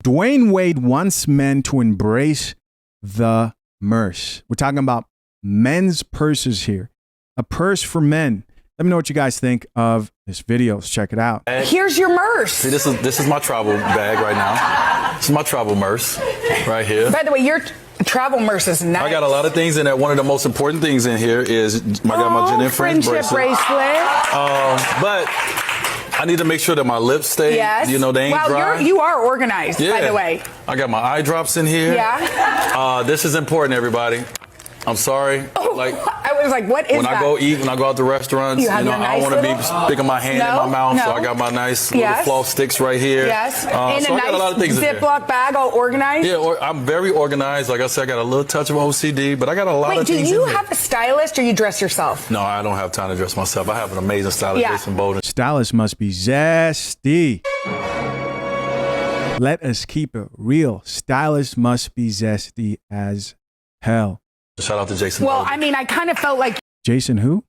Dwayne Wade wants men to embrace the merce. We're talking about men's purses here. A purse for men. Let me know what you guys think of this video. Let's check it out. Here's your merce. See, this is my travel bag right now. This is my travel merce right here. By the way, your travel merce is nice. I got a lot of things in there. One of the most important things in here is I got my Jen and Friends friendship bracelet. But I need to make sure that my lips stay, yes. You know, they ain't dry. You are organized, by the way. I got my eye drops in here. Yeah. This is important, everybody. I'm sorry. I was like, what is that? When I go eat, when I go out to restaurants, you have I don't want to be sticking my hand in my mouth, so I got my nice little floss sticks right here. Yes. In a nice got a lot of things Ziploc bag, all organized. Yeah, I'm very organized. Like I said, I got a little touch of OCD, but I got a lot of things in do you here. have a stylist or you dress yourself? No, I don't have time to dress myself. I have an amazing stylist, Jason Bolden. Stylist must be zesty. Let us keep it real. Stylist must be zesty as hell. Shout out to Jason. Well, Bolden. I mean, I kind of felt like Jason who?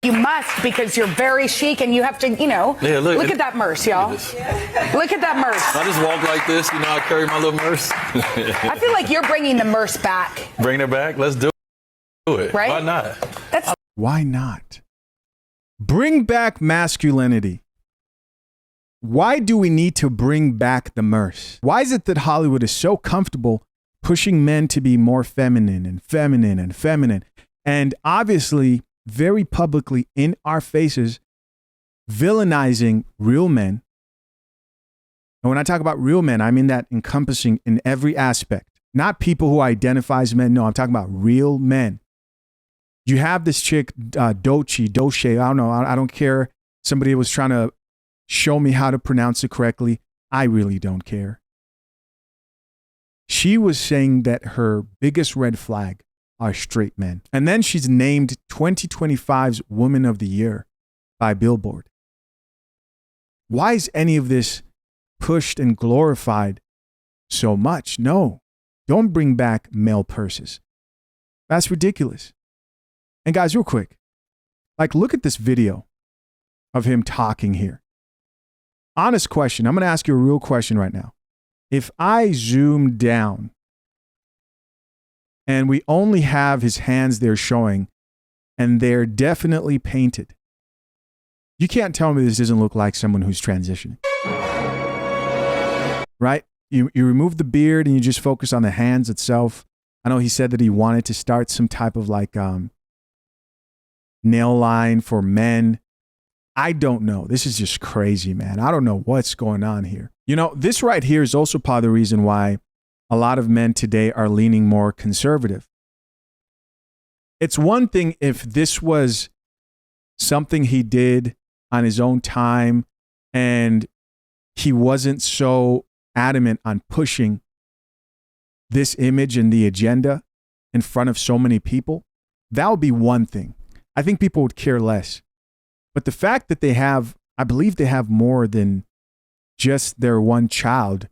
you must, because you're very chic and you have to, look at that merce, y'all. Look at that merce. I just walk like this, I carry my little merce. I feel like you're bringing the merce back. Bring it back? Let's do it. Right? Why not? Why not? Bring back masculinity. Why do we need to bring back the merce? Why is it that Hollywood is so comfortable pushing men to be more feminine and feminine and feminine? And obviously, very publicly in our faces, villainizing real men. And when I talk about real men, I mean that encompassing in every aspect. Not people who identify as men. No, I'm talking about real men. You have this chick, Doche, I don't know, I don't care. Somebody was trying to show me how to pronounce it correctly. I really don't care. She was saying that her biggest red flag are straight men. And then she's named 2025's Woman of the Year by Billboard. Why is any of this pushed and glorified so much? No, don't bring back male purses. That's ridiculous. And guys, real quick, look at this video of him talking here. Honest question. I'm going to ask you a real question right now. If I zoom down and we only have his hands there showing, and they're definitely painted, you can't tell me this doesn't look like someone who's transitioning. Right? You remove the beard and you just focus on the hands itself. I know he said that he wanted to start some type of nail line for men. I don't know. This is just crazy, man. I don't know what's going on here. This right here is also part of the reason why a lot of men today are leaning more conservative. It's one thing if this was something he did on his own time and he wasn't so adamant on pushing this image and the agenda in front of so many people. That would be one thing. I think people would care less. But the fact that I believe they have more than just their one child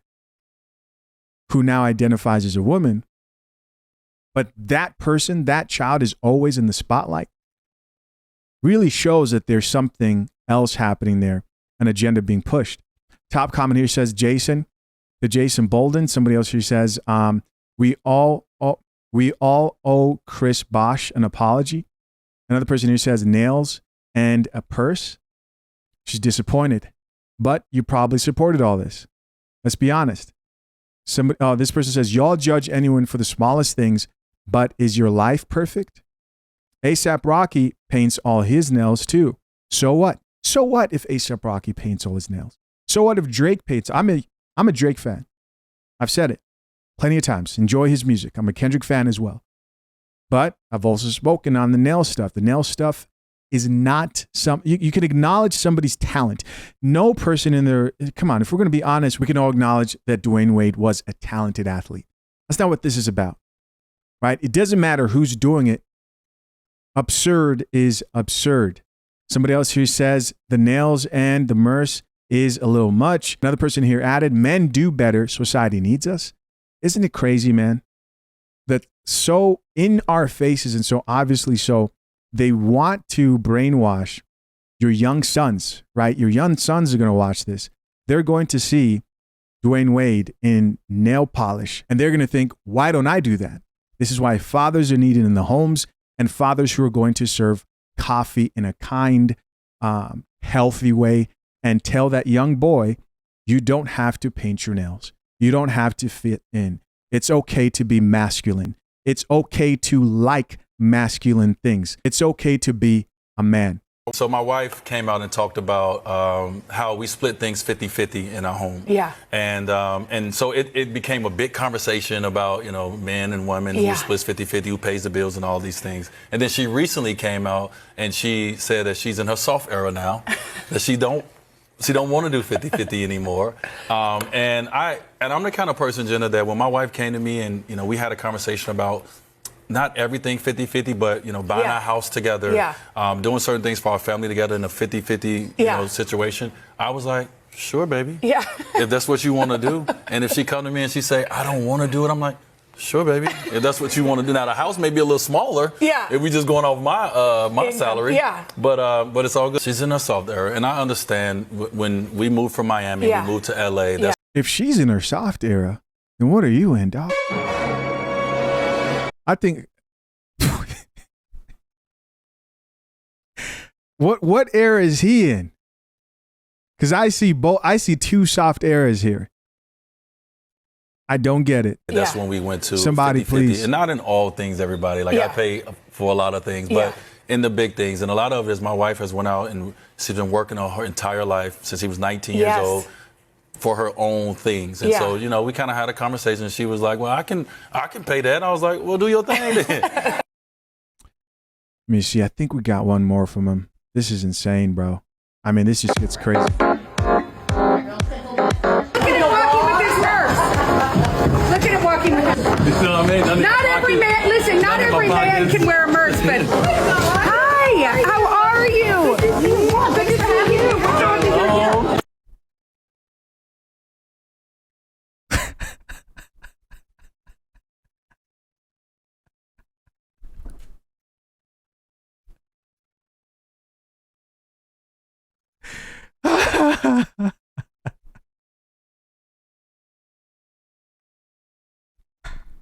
who now identifies as a woman, but that person, that child is always in the spotlight, really shows that there's something else happening there, an agenda being pushed. Top comment here says, Jason Bolden. Somebody else here says, we all owe Chris Bosh an apology. Another person here says, nails and a purse. She's disappointed, but you probably supported all this. Let's be honest. This person says, y'all judge anyone for the smallest things, but is your life perfect? A$AP Rocky paints all his nails too. So what? So what if A$AP Rocky paints all his nails? So what if Drake paints? I'm a Drake fan. I've said it plenty of times. Enjoy his music. I'm a Kendrick fan as well. But I've also spoken on the nail stuff. The nail stuff is not you can acknowledge somebody's talent. No person in there, come on, if we're going to be honest, we can all acknowledge that Dwayne Wade was a talented athlete. That's not what this is about, right? It doesn't matter who's doing it. Absurd is absurd. Somebody else here says the nails and the merce is a little much. Another person here added, men do better. Society needs us. Isn't it crazy, man? That so in our faces and so obviously so, they want to brainwash your young sons, right? Your young sons are going to watch this. They're going to see Dwayne Wade in nail polish, and they're going to think, why don't I do that? This is why fathers are needed in the homes, and fathers who are going to serve coffee in a kind, healthy way and tell that young boy, you don't have to paint your nails. You don't have to fit in. It's okay to be masculine. It's okay to like masculine things. It's okay to be a man. So my wife came out and talked about how we split things 50-50 in our home. Yeah. And so it became a big conversation about, men and women, who splits 50-50, who pays the bills and all these things. And then she recently came out and she said that she's in her soft era now, that she don't want to do 50-50 anymore. And I'm the kind of person, Jenna, that when my wife came to me and, we had a conversation about not everything 50-50, but, buying our house together, doing certain things for our family together in a 50-50 situation, I was like, sure, baby. Yeah. If that's what you want to do. And if she come to me and she say, I don't want to do it, I'm like, sure, baby. If that's what you want to do. Now, the house may be a little smaller. Yeah. If we just going off my salary. Yeah. But it's all good. She's in her soft era. And I understand when we moved from Miami, we moved to LA. That's if she's in her soft era, then what are you in, dog? I think what era is he in? Because I see two soft eras here. I don't get it. That's when we went to somebody 50-50. Please. And not in all things, everybody. Like I pay for a lot of things, but in the big things. And a lot of it is my wife has went out and she's been working on her entire life since she was 19 years old for her own things. And so, we kind of had a conversation. She was like, well, I can pay that. And I was like, well, do your thing then. Let me see. I think we got one more from him. This is insane, bro. I mean, this just gets crazy. Look at him walking with his nurse. Look at him walking with his nurse. You know what I mean? Not every man, listen, not every man can wear a nurse, but hi, how are you? Good to see you. We're talking to you.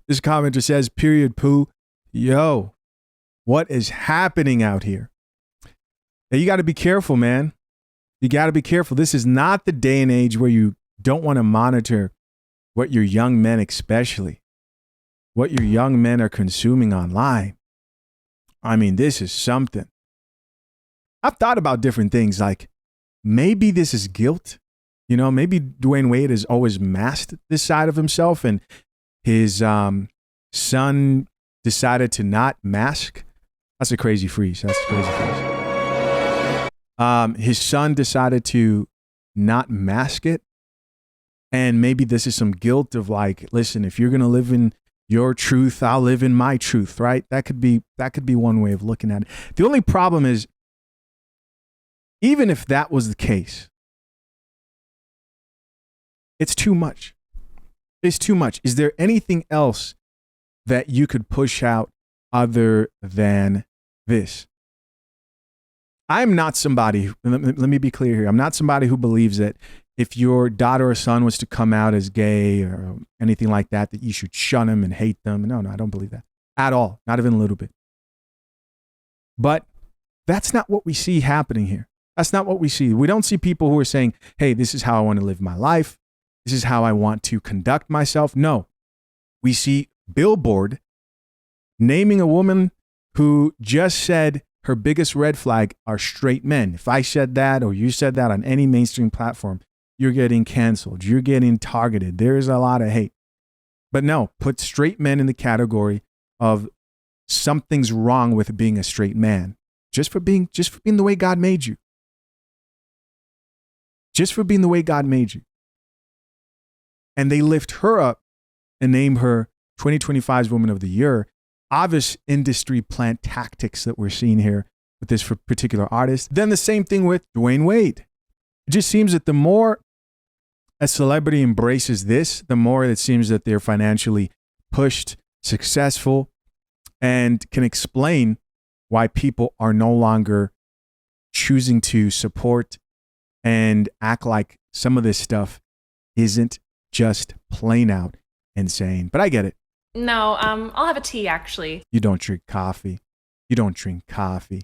This commenter says, period, poo. Yo, what is happening out here? Now, you got to be careful, man. You got to be careful. This is not the day and age where you don't want to monitor what your young men, especially what your young men are consuming online. I mean, this is something. I've thought about different things, like maybe this is guilt. Maybe Dwayne Wade has always masked this side of himself, and his son decided to not mask. That's a crazy freeze. His son decided to not mask it. And maybe this is some guilt of like, listen, if you're going to live in your truth, I'll live in my truth, right? That could be one way of looking at it. The only problem is, even if that was the case, it's too much. It's too much. Is there anything else that you could push out other than this? I'm not somebody, let me be clear here. I'm not somebody who believes that if your daughter or son was to come out as gay or anything like that, that you should shun them and hate them. No, I don't believe that at all. Not even a little bit. But that's not what we see happening here. That's not what we see. We don't see people who are saying, hey, this is how I want to live my life. This is how I want to conduct myself. No, we see Billboard naming a woman who just said her biggest red flag are straight men. If I said that or you said that on any mainstream platform, you're getting canceled. You're getting targeted. There's a lot of hate. But no, put straight men in the category of something's wrong with being a straight man. Just for being the way God made you. Just for being the way God made you. And they lift her up and name her 2025's Woman of the Year. Obvious industry plant tactics that we're seeing here with this particular artist. Then the same thing with Dwayne Wade. It just seems that the more a celebrity embraces this, the more it seems that they're financially pushed, successful, and can explain why people are no longer choosing to support and act like some of this stuff isn't just plain out insane. But I get it. No, I'll have a tea actually. You don't drink coffee. You don't drink coffee.